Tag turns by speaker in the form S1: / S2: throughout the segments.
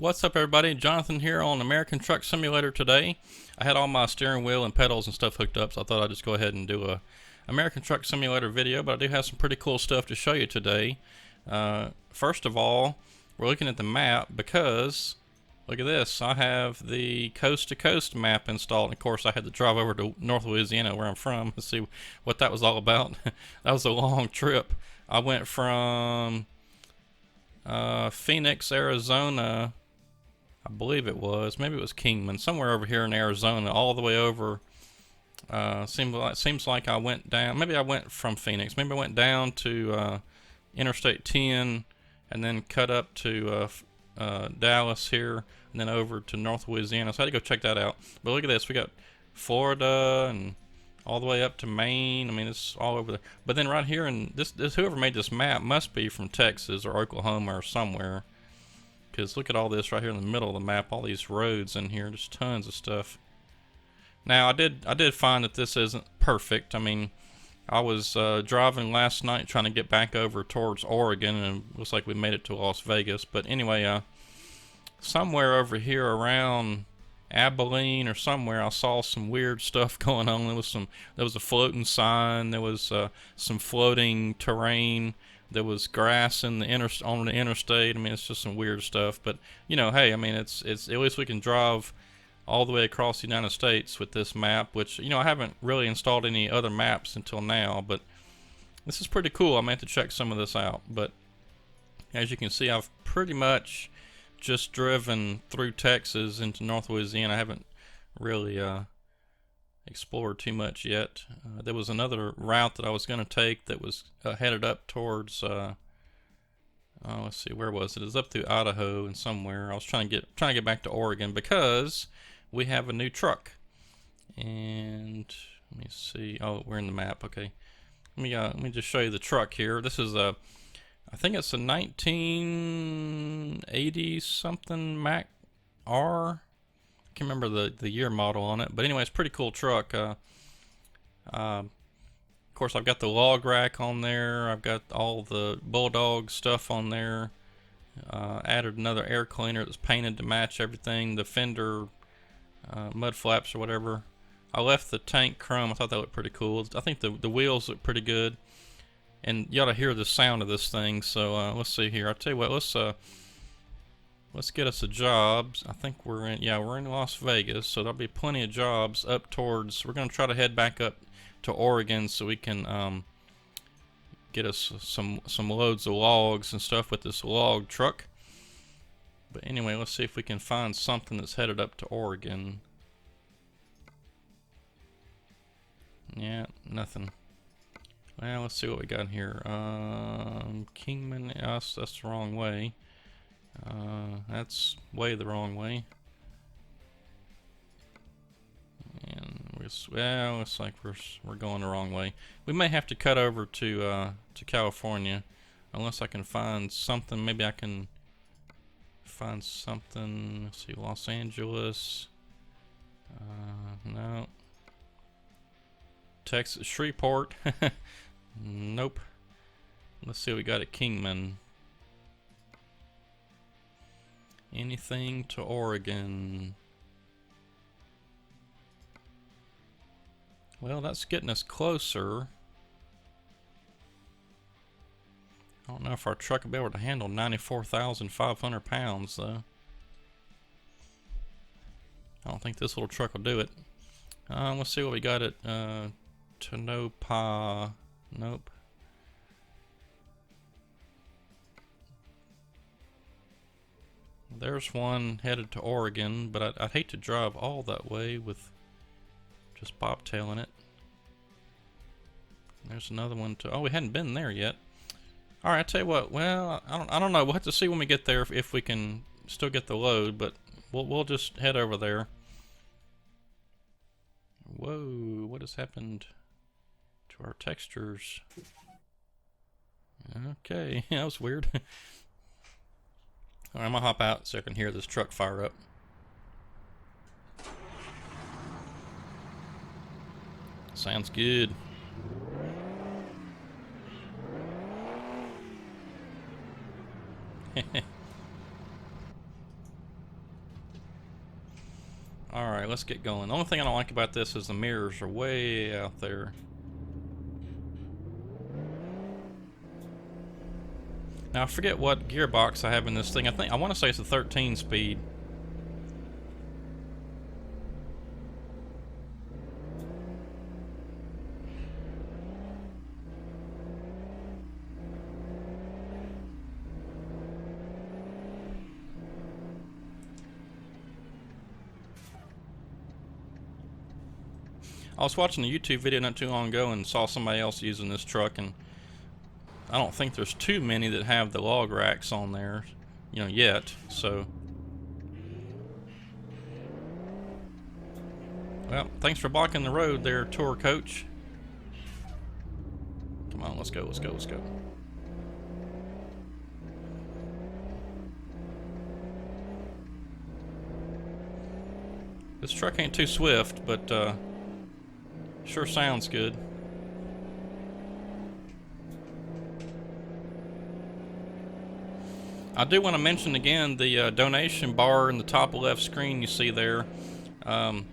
S1: What's up, everybody? Jonathan here on American Truck Simulator today. I had all my steering wheel and pedals and stuff hooked up, so I thought I'd just go ahead and do a American Truck Simulator video, but I do have some pretty cool stuff to show you today. First of all, we're looking at the map because, look at this, I have the coast-to-coast map installed, and of course I had to drive over to North Louisiana, where I'm from, to see what that was all about. That was a long trip. I went from Phoenix, Arizona, I believe it was, maybe it was Kingman, somewhere over here in Arizona, all the way over. Seems like I went down. Maybe I went from Phoenix. Maybe I went down to Interstate 10, and then cut up to Dallas here, and then over to North Louisiana. So I had to go check that out. But look at this. We got Florida and all the way up to Maine. I mean, it's all over there. But then right here, and this whoever made this map must be from Texas or Oklahoma or somewhere. Because look at all this right here in the middle of the map, all these roads in here, just tons of stuff. Now, I did find that this isn't perfect. I mean, I was driving last night trying to get back over towards Oregon, and it looks like we made it to Las Vegas. But anyway, somewhere over here around Abilene or somewhere, I saw some weird stuff going on. There was a floating sign. There was some floating terrain. There was grass in on the interstate. I mean, it's just some weird stuff. But you know, hey, I mean, it's at least we can drive all the way across the United States with this map. Which, you know, I haven't really installed any other maps until now, but this is pretty cool. I may have to check some of this out. But as you can see, I've pretty much just driven through Texas into North Louisiana. I haven't really explored too much yet. There was another route that I was going to take that was headed up towards let's see, where was it? It was up through Idaho and somewhere. I was trying to get back to Oregon because we have a new truck. And let me see. Oh, we're in the map. Okay. Let me just show you the truck here. This is I think it's a 1980 something Mack R. Can't remember the year model on it, but anyway, it's a pretty cool truck. Of course, I've got the log rack on there. I've got all the Bulldog stuff on there. Added another air cleaner that's painted to match everything. The fender mud flaps or whatever. I left the tank chrome. I thought that looked pretty cool. I think the wheels look pretty good, and you ought to hear the sound of this thing. So let's see here. I'll tell you what. Let's get us a job. I think we're in Las Vegas, so there'll be plenty of jobs up towards. We're going to try to head back up to Oregon so we can get us some loads of logs and stuff with this log truck. But anyway, let's see if we can find something that's headed up to Oregon. Yeah, nothing. Well, let's see what we got here. Kingman. Yes, that's the wrong way. That's way the wrong way. And well, looks like we're going the wrong way. We may have to cut over to California, unless I can find something. Maybe I can find something. Let's see, Los Angeles. No. Texas, Shreveport. Nope. Let's see what we got at Kingman. Anything to Oregon. Well, that's getting us closer. I don't know if our truck will be able to handle 94,500 pounds, though. I don't think this little truck will do it. Let's see what we got at Tonopah. Nope. There's one headed to Oregon, but I'd hate to drive all that way with just bobtailing it. There's another one to. Oh, we hadn't been there yet. All right, I tell you what. Well, I don't know. We'll have to see when we get there if we can still get the load, but we'll just head over there. Whoa! What has happened to our textures? Okay, that was weird. Alright, I'm gonna hop out so I can hear this truck fire up. Sounds good. Alright, let's get going. The only thing I don't like about this is the mirrors are way out there. Now I forget what gearbox I have in this thing. I want to say it's a 13 speed. I was watching a YouTube video not too long ago and saw somebody else using this truck, and I don't think there's too many that have the log racks on there, you know, yet. So, well, thanks for blocking the road there, tour coach. Come on, let's go, let's go, let's go. This truck ain't too swift, but sure sounds good. I do want to mention again the donation bar in the top left screen you see there. I'm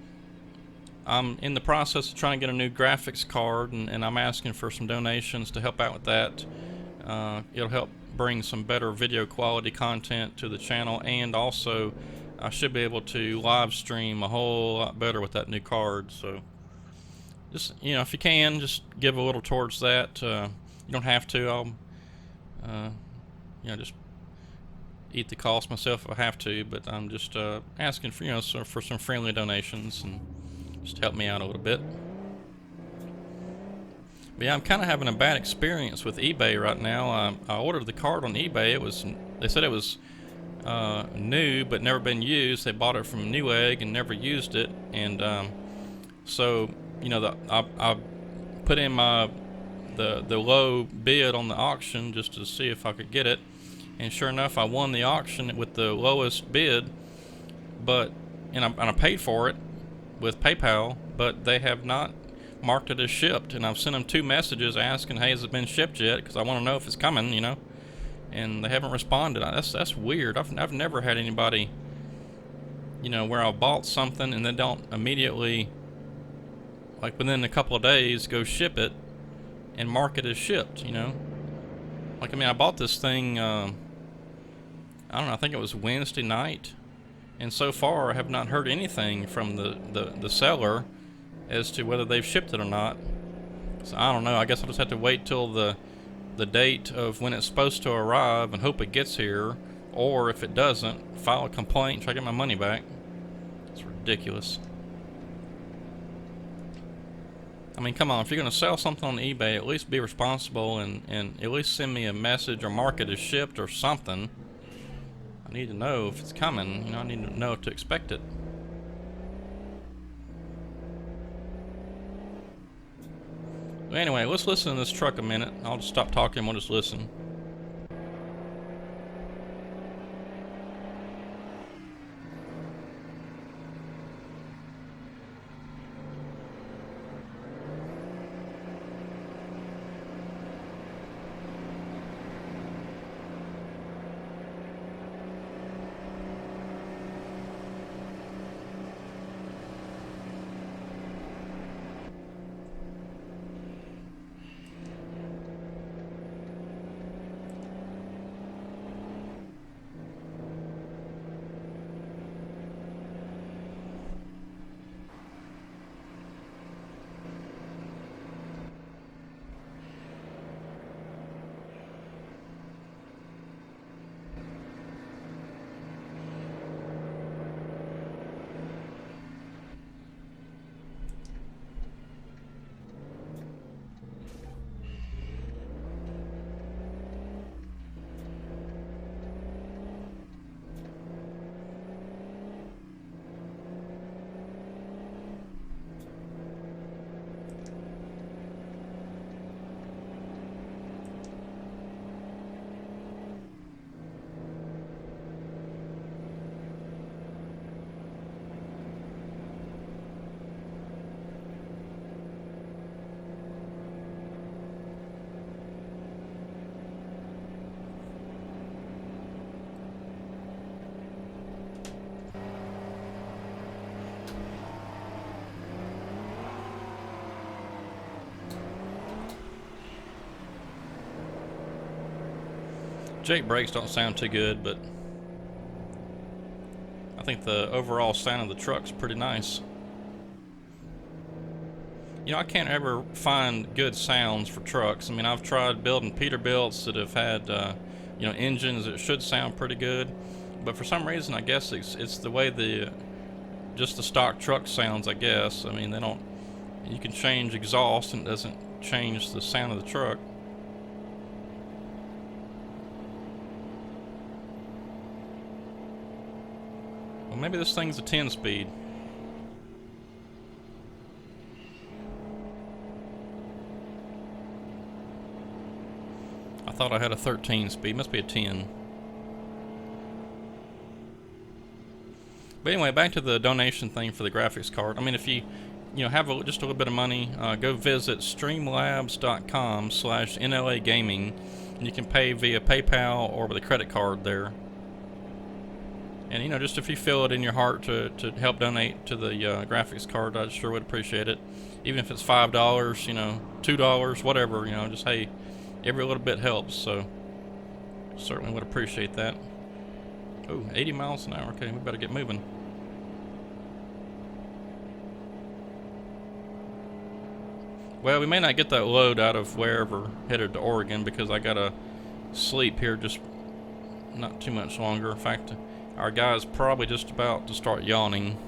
S1: in the process of trying to get a new graphics card, and I'm asking for some donations to help out with that. It'll help bring some better video quality content to the channel, and also I should be able to live stream a whole lot better with that new card. So just, you know, if you can, just give a little towards that. You don't have to. I'll you know, just eat the cost myself if I have to, but I'm just asking for, you know, for some friendly donations and just help me out a little bit. But yeah, I'm kind of having a bad experience with eBay right now. I ordered the card on eBay. They said it was new but never been used. They bought it from Newegg and never used it, and so, you know, I put in the low bid on the auction just to see if I could get it, and sure enough, I won the auction with the lowest bid. But and I paid for it with PayPal, but they have not marked it as shipped, and I've sent them 2 messages asking, hey, has it been shipped yet, because I want to know if it's coming, you know, and they haven't responded. That's weird. I've never had anybody, you know, where I bought something and they don't immediately, like within a couple of days, go ship it and mark it as shipped, you know. Like, I mean, I bought this thing, I don't know, I think it was Wednesday night, and so far I have not heard anything from the seller as to whether they've shipped it or not. So I don't know, I guess I'll just have to wait till the date of when it's supposed to arrive and hope it gets here, or if it doesn't, file a complaint and try to get my money back. It's ridiculous. I mean, come on, if you're going to sell something on eBay, at least be responsible and at least send me a message or mark it as shipped or something. I need to know if it's coming, you know, I need to know to expect it. But anyway, let's listen to this truck a minute. I'll just stop talking and we'll just listen. Jake brakes don't sound too good, but I think the overall sound of the truck's pretty nice. You know, I can't ever find good sounds for trucks. I mean, I've tried building Peterbilts that have had, you know, engines that should sound pretty good, but for some reason, I guess it's the way just the stock truck sounds, I guess. I mean, they don't. You can change exhaust and it doesn't change the sound of the truck. Well, maybe this thing's a 10-speed. I thought I had a 13-speed. Must be a 10. But anyway, back to the donation thing for the graphics card. I mean, if you have just a little bit of money, go visit streamlabs.com/NLA Gaming, and you can pay via PayPal or with a credit card there. And just if you feel it in your heart to help donate to the graphics card, I sure would appreciate it. Even if it's $5, $2, whatever, just hey, every little bit helps. So certainly would appreciate that. Oh, 80 miles an hour. Okay, we better get moving. Well, we may not get that load out of wherever headed to Oregon because I gotta sleep here just not too much longer. In fact, our guy's probably just about to start yawning.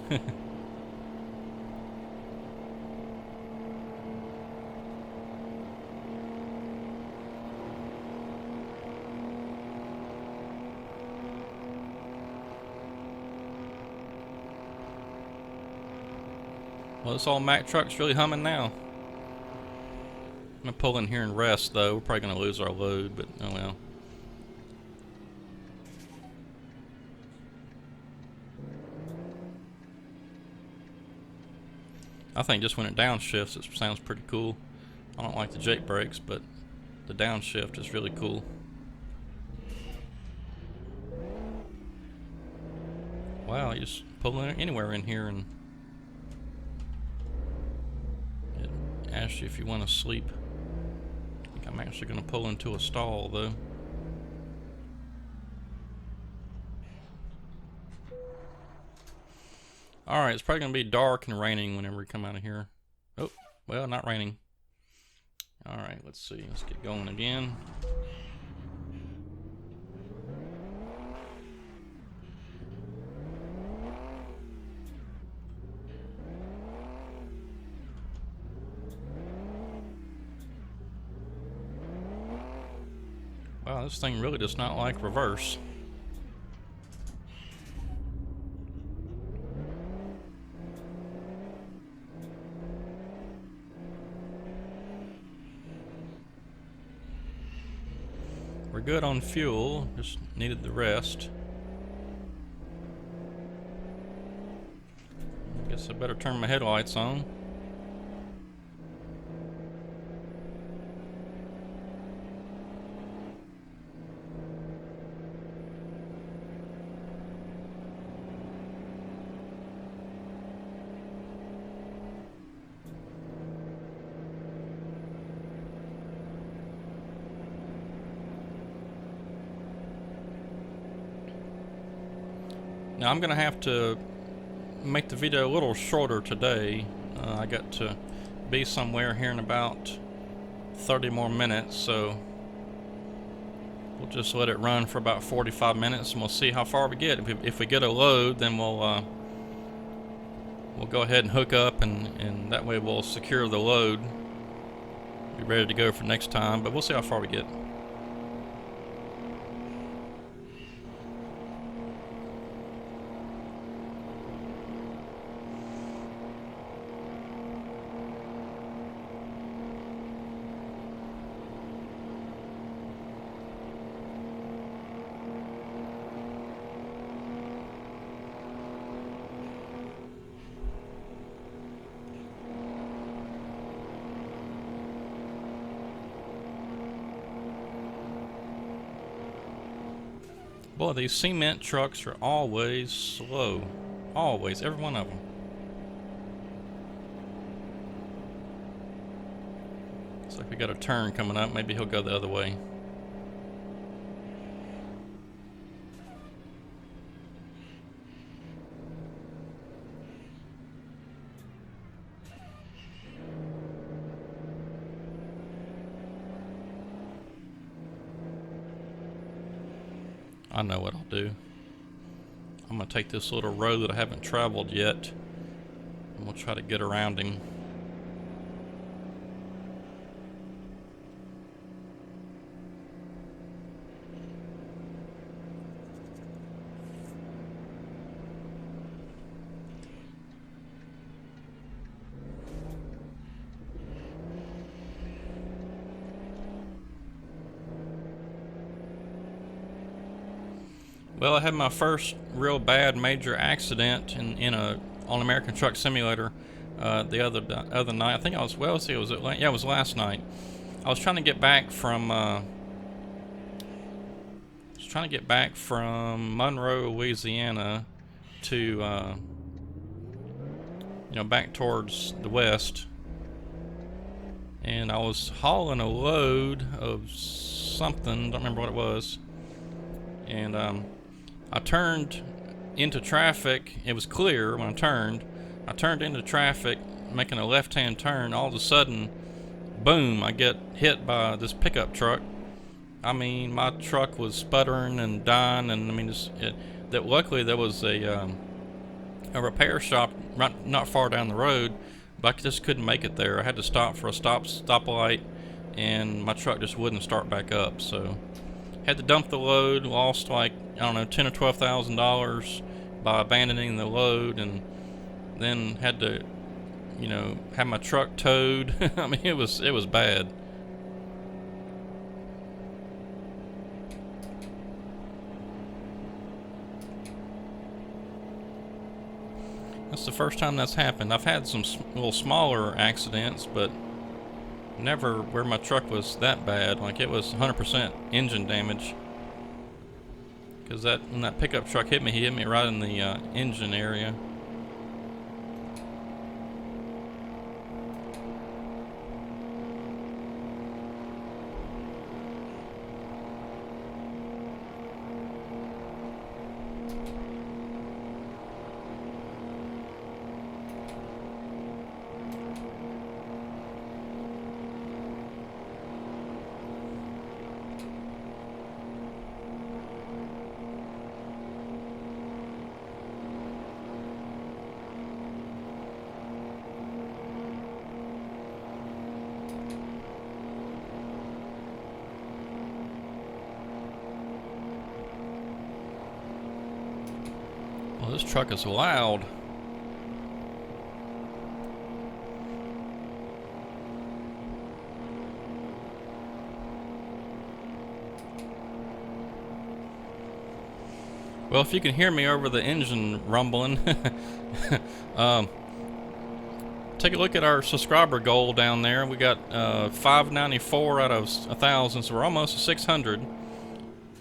S1: Well, this old Mack truck's really humming now. I'm gonna pull in here and rest, though. We're probably gonna lose our load, but oh well. I think just when it downshifts, it sounds pretty cool. I don't like the Jake brakes, but the downshift is really cool. Wow, you just pull anywhere in here and it asks you if you want to sleep. I think I'm actually going to pull into a stall, though. Alright, it's probably going to be dark and raining whenever we come out of here. Oh, well, not raining. Alright, let's see. Let's get going again. Wow, this thing really does not like reverse. We're good on fuel, just needed the rest. Guess I better turn my headlights on. Now I'm gonna have to make the video a little shorter today. I got to be somewhere here in about 30 more minutes, so we'll just let it run for about 45 minutes and we'll see how far we get. If we get a load, then we'll go ahead and hook up, and that way we'll secure the load, be ready to go for next time, but we'll see how far we get. Boy, these cement trucks are always slow. Always, every one of them. Looks like we got a turn coming up. Maybe he'll go the other way. I know what I'll do. I'm gonna take this little road that I haven't traveled yet, and we'll try to get around him. Well, I had my first real bad major accident on American Truck Simulator the other night. I think I was it was last night. I was trying to get back from Monroe, Louisiana, to back towards the west, and I was hauling a load of something. Don't remember what it was, and I turned into traffic. It was clear when I turned. I turned into traffic, making a left-hand turn. All of a sudden, boom, I get hit by this pickup truck. I mean, my truck was sputtering and dying, and I mean, luckily there was a repair shop not far down the road, but I just couldn't make it there. I had to stop for a stoplight, and my truck just wouldn't start back up. So, had to dump the load. Lost like, I don't know, $10,000 or $12,000 by abandoning the load, and then had to, have my truck towed. I mean, it was bad. That's the first time that's happened. I've had some little smaller accidents, but never where my truck was that bad. Like, it was 100% engine damage. Because when that pickup truck hit me, he hit me right in the engine area. Well, this truck is loud. Well, if you can hear me over the engine rumbling, take a look at our subscriber goal down there. We got 594 out of 1,000, so we're almost to 600.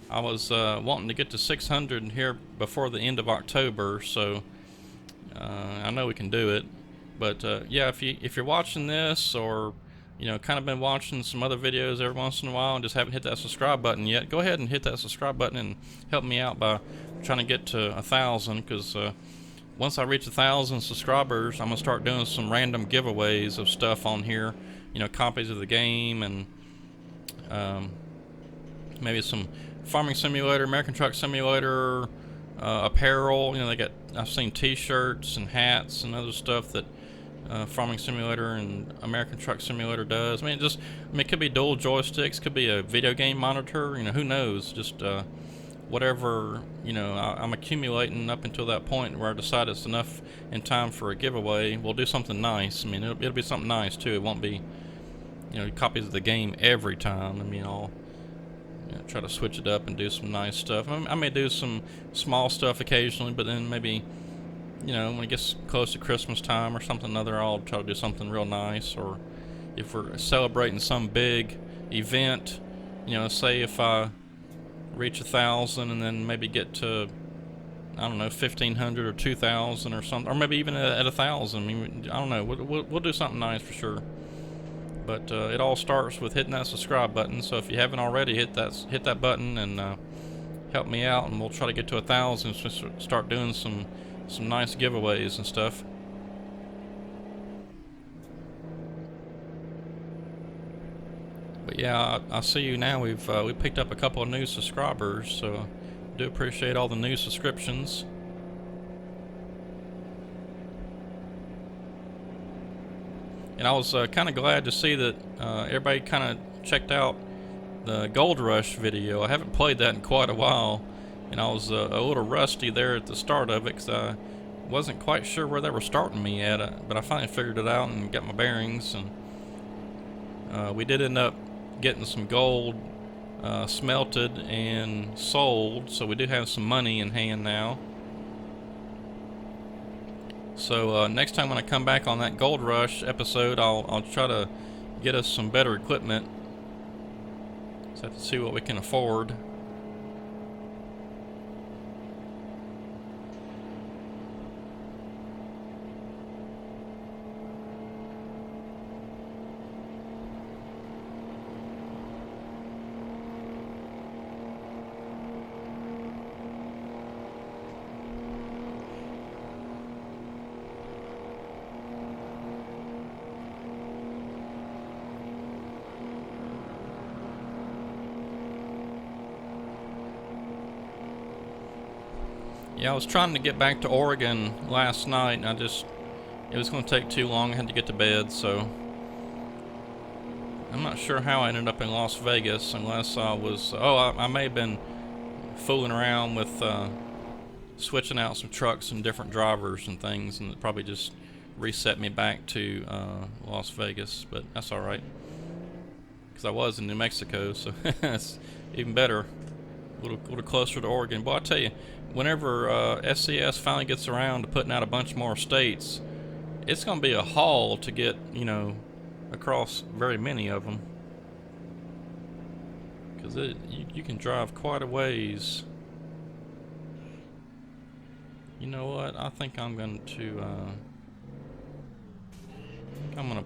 S1: I was wanting to get to 600 here before the end of October, so I know we can do it. But yeah, if you're watching this, or kind of been watching some other videos every once in a while and just haven't hit that subscribe button yet, go ahead and hit that subscribe button and help me out by trying to get to 1,000. Because once I reach 1,000 subscribers, I'm gonna start doing some random giveaways of stuff on here. Copies of the game, and maybe some Farming Simulator, American Truck Simulator, apparel. I've seen T-shirts and hats and other stuff that Farming Simulator and American Truck Simulator does. It could be dual joysticks, could be a video game monitor. Who knows? Just whatever. I'm accumulating up until that point where I decide it's enough in time for a giveaway. We'll do something nice. It'll be something nice too. It won't be copies of the game every time. I'll try to switch it up and do some nice stuff. I may do some small stuff occasionally, but then maybe, when it gets close to Christmas time or something other, I'll try to do something real nice. Or if we're celebrating some big event, say if I reach 1,000 and then maybe get to, I don't know, 1,500 or 2,000 or something, or maybe even at 1,000. I don't know. We'll do something nice for sure. But it all starts with hitting that subscribe button. So if you haven't already, hit that button and help me out, and we'll try to get to 1,000. So start doing some nice giveaways and stuff. But yeah, I see you now. We picked up a couple of new subscribers, so do appreciate all the new subscriptions. And I was kind of glad to see that everybody kind of checked out the Gold Rush video. I haven't played that in quite a while, and I was a little rusty there at the start of it because I wasn't quite sure where they were starting me at, but I finally figured it out and got my bearings. And we did end up getting some gold smelted and sold, so we do have some money in hand now. So next time when I come back on that Gold Rush episode, I'll try to get us some better equipment. So have to see what we can afford. Yeah, I was trying to get back to Oregon last night, and it was going to take too long. I had to get to bed, so I'm not sure how I ended up in Las Vegas unless I was, I may have been fooling around with switching out some trucks and different drivers and things, and it probably just reset me back to Las Vegas, but that's alright, because I was in New Mexico, so that's even better. A little closer to Oregon. But I tell you, whenever SCS finally gets around to putting out a bunch more states, it's going to be a haul to get, across very many of them. Because you can drive quite a ways. You know what? I think I'm going to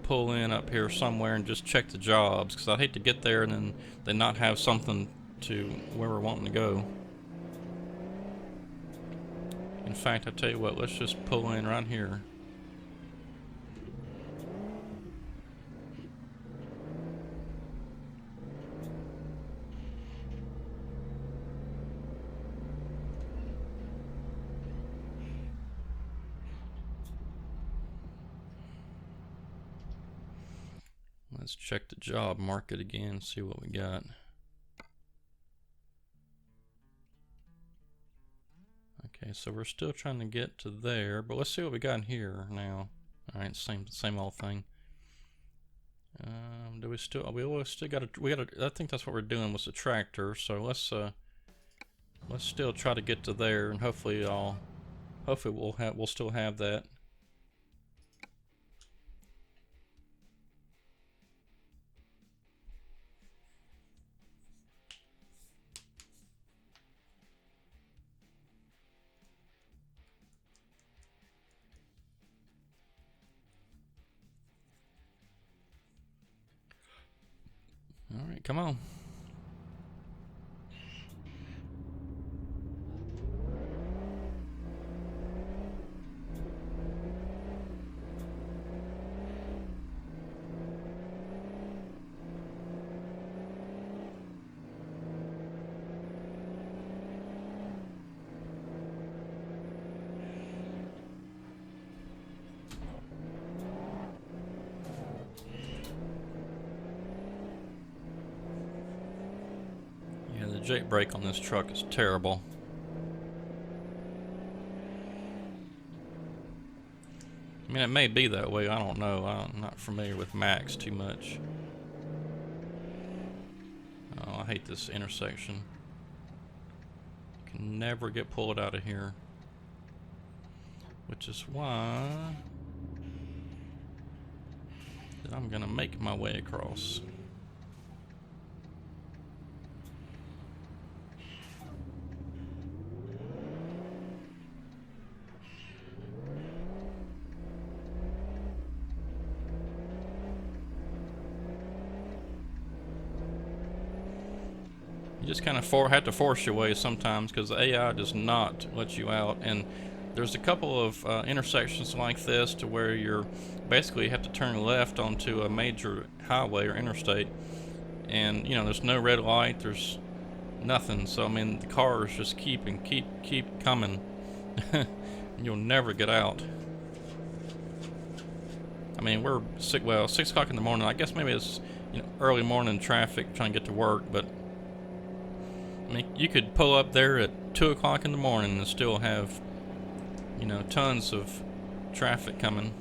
S1: pull in up here somewhere and just check the jobs, because I hate to get there and then they not have something to where we're wanting to go. In fact, I tell you what, let's just pull in right here. Let's check the job market again, see what we got. Okay, so we're still trying to get to there, but let's see what we got in here now. All right, same old thing. Do we still? We still got I think that's what we're doing with the tractor. So let's still try to get to there, and hopefully we'll still have that. All right, come on. Jake brake on this truck is terrible. I mean, it may be that way, I don't know. I'm not familiar with Macks too much. Oh, I hate this intersection. Can never get pulled out of here. Which is why that I'm gonna make my way across. You just kind of have to force your way sometimes, because the AI does not let you out. And there's a couple of intersections like this to where you're basically have to turn left onto a major highway or interstate, and there's no red light, there's nothing. So I mean, the cars just keep coming. You'll never get out. I mean, we're 6 o'clock in the morning. I guess maybe it's, early morning traffic trying to get to work, but I mean, you could pull up there at 2 o'clock in the morning and still have, tons of traffic coming.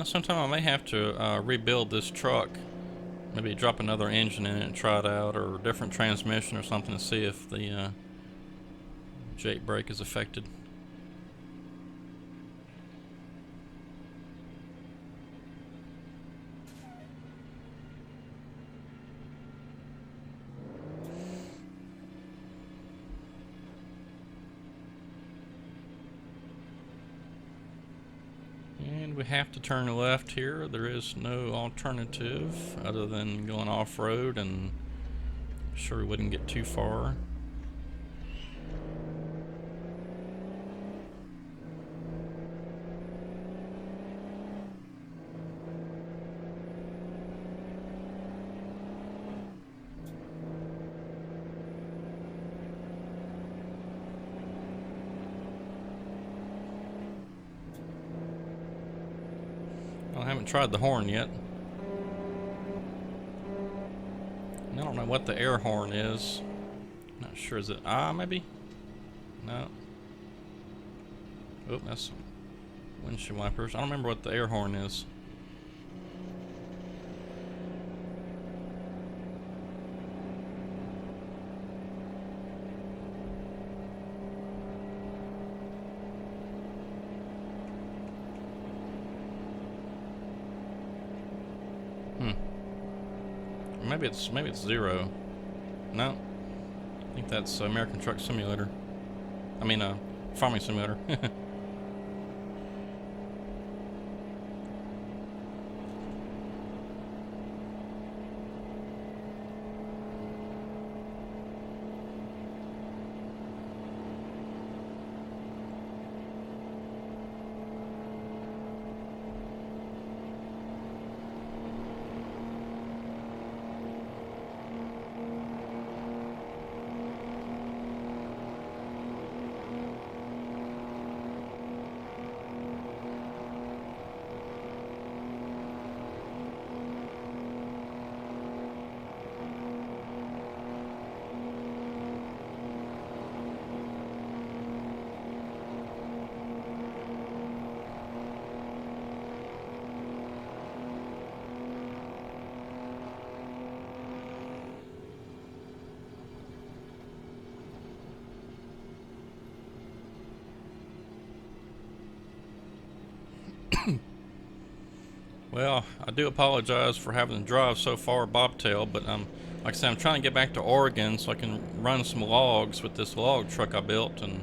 S1: Sometime I may have to rebuild this truck. Maybe drop another engine in it and try it out, or a different transmission or something to see if the Jake brake is affected. And we have to turn left here. There is no alternative other than going off-road, and I'm sure we wouldn't get too far. I haven't tried the horn yet. I don't know what the air horn is. Not sure. Is it maybe? No. Oh, that's windshield wipers. I don't remember what the air horn is. Maybe it's 0. No, I think that's American Truck Simulator. I mean, Farming Simulator. Well, I do apologize for having to drive so far bobtail, but like I said, I'm trying to get back to Oregon so I can run some logs with this log truck I built, and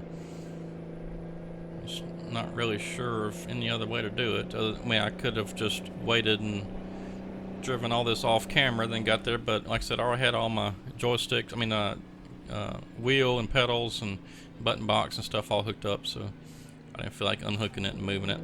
S1: I'm just not really sure of any other way to do it. I mean, I could have just waited and driven all this off camera, then got there, but like I said, I already had all my joysticks, wheel and pedals and button box and stuff all hooked up, so I didn't feel like unhooking it and moving it.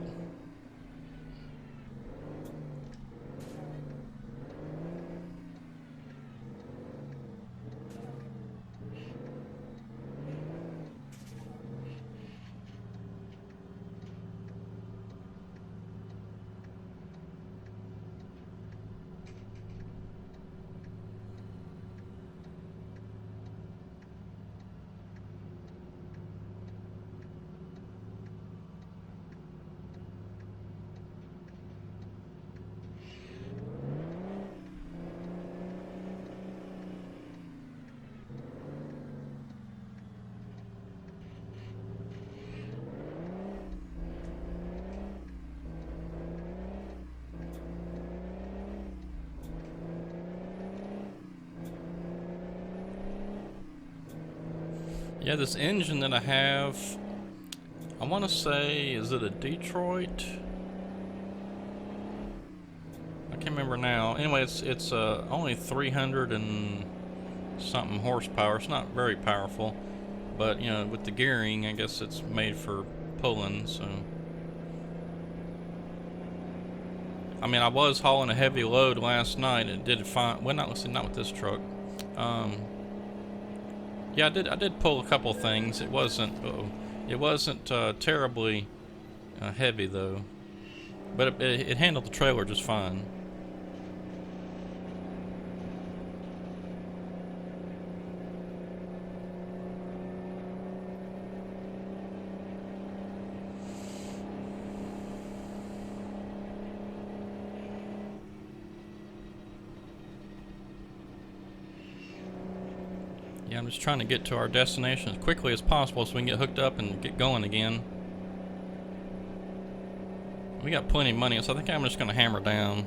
S1: Yeah, this engine that I have, I want to say, is it a Detroit? I can't remember now. Anyway, it's only 300 and something horsepower. It's not very powerful, but you know, with the gearing, I guess it's made for pulling. So, I mean, I was hauling a heavy load last night. And it did fine. Well, not with this truck. Um, yeah, I did pull a couple things. It wasn't terribly heavy though, but it handled the trailer just fine. Yeah, I'm just trying to get to our destination as quickly as possible so we can get hooked up and get going again. We got plenty of money, so I think I'm just going to hammer down.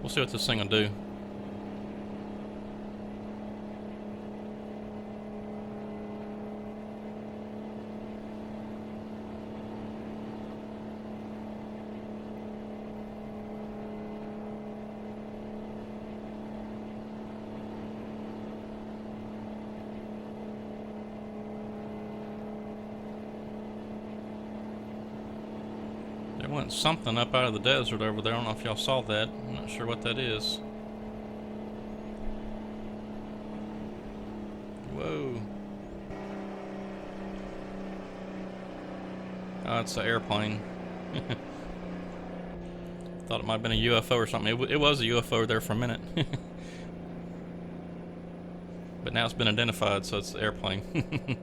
S1: We'll see what this thing will do. There went something up out of the desert over there. I don't know if y'all saw that. I'm not sure what that is. Whoa. Oh, it's an airplane. Thought it might have been a UFO or something. It was a UFO there for a minute. But now it's been identified, so it's the airplane.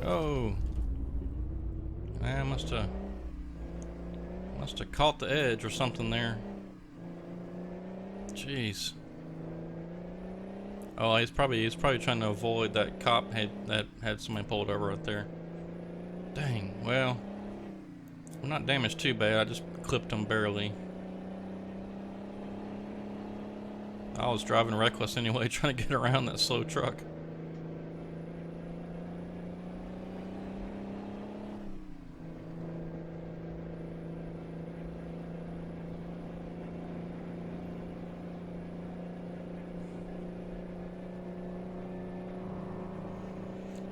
S1: Oh. I must have caught the edge or something there. Jeez. Oh, he's probably trying to avoid that cop that had somebody pulled over right there. Dang. Well, I'm not damaged too bad. I just clipped him barely. I was driving reckless anyway, trying to get around that slow truck.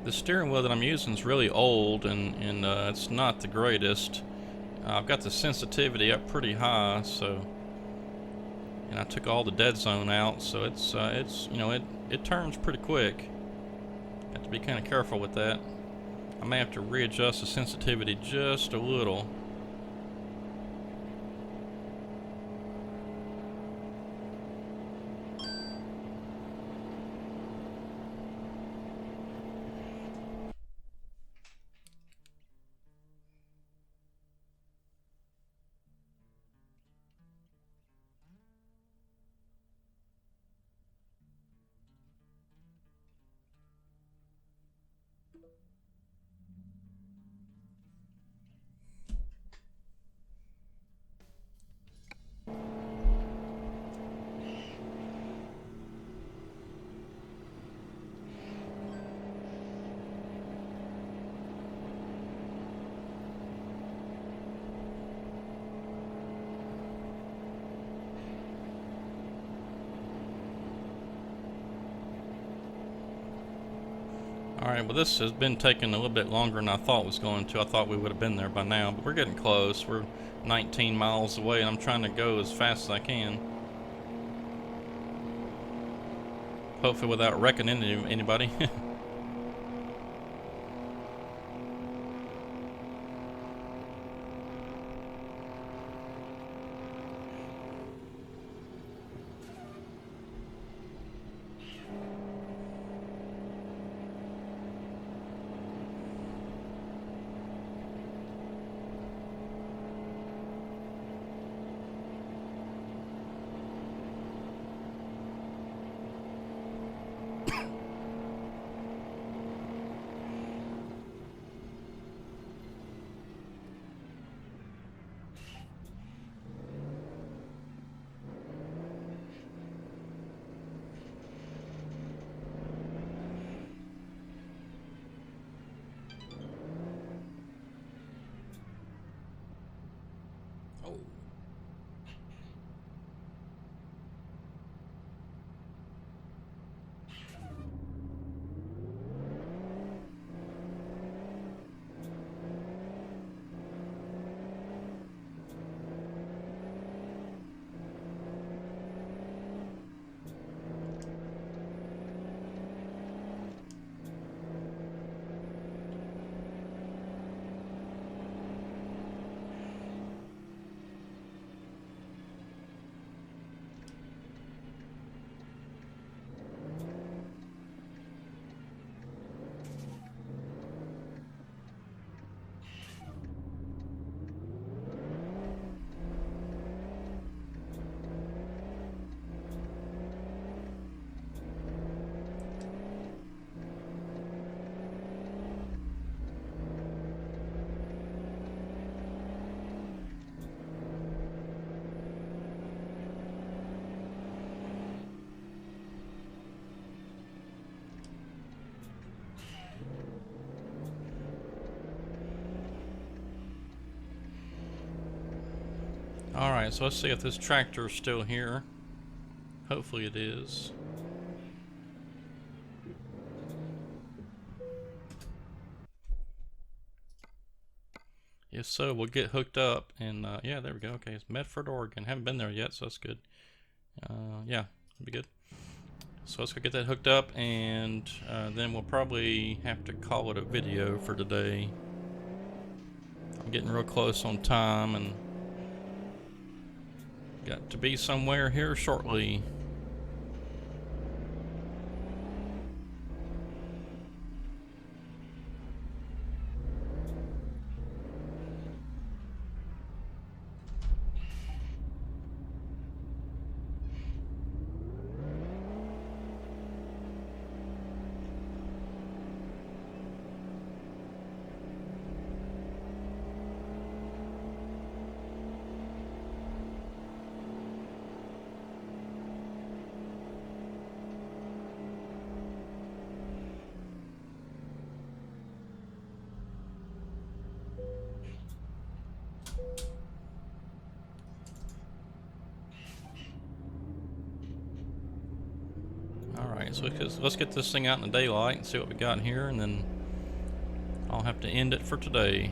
S1: The steering wheel that I'm using is really old and it's not the greatest. I've got the sensitivity up pretty high, so, and I took all the dead zone out, so it's you know, it turns pretty quick. Have to be kind of careful with that. I may have to readjust the sensitivity just a little. Alright, well this has been taking a little bit longer than I thought it was going to. I thought we would have been there by now, but we're getting close. We're 19 miles away and I'm trying to go as fast as I can. Hopefully without wrecking into anybody. Oh. Alright, so let's see if this tractor is still here. Hopefully it is. If so, we'll get hooked up and yeah, there we go. Okay, it's Medford, Oregon. Haven't been there yet, so that's good. Yeah, it'll be good. So let's go get that hooked up and then we'll probably have to call it a video for today. I'm getting real close on time and got to be somewhere here shortly. Alright, so let's get this thing out in the daylight and see what we got here, and then I'll have to end it for today.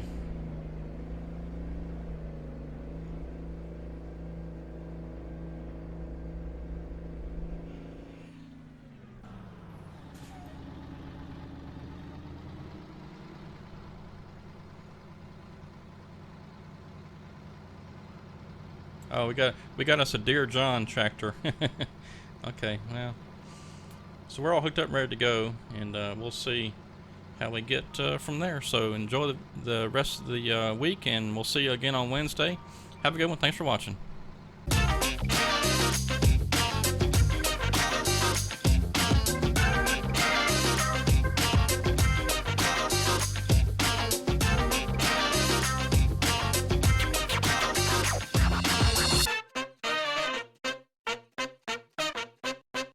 S1: Oh, we got us a Dear John tractor. Okay, well, so we're all hooked up and ready to go, and we'll see how we get from there. So enjoy the rest of the week, and we'll see you again on Wednesday. Have a good one. Thanks for watching.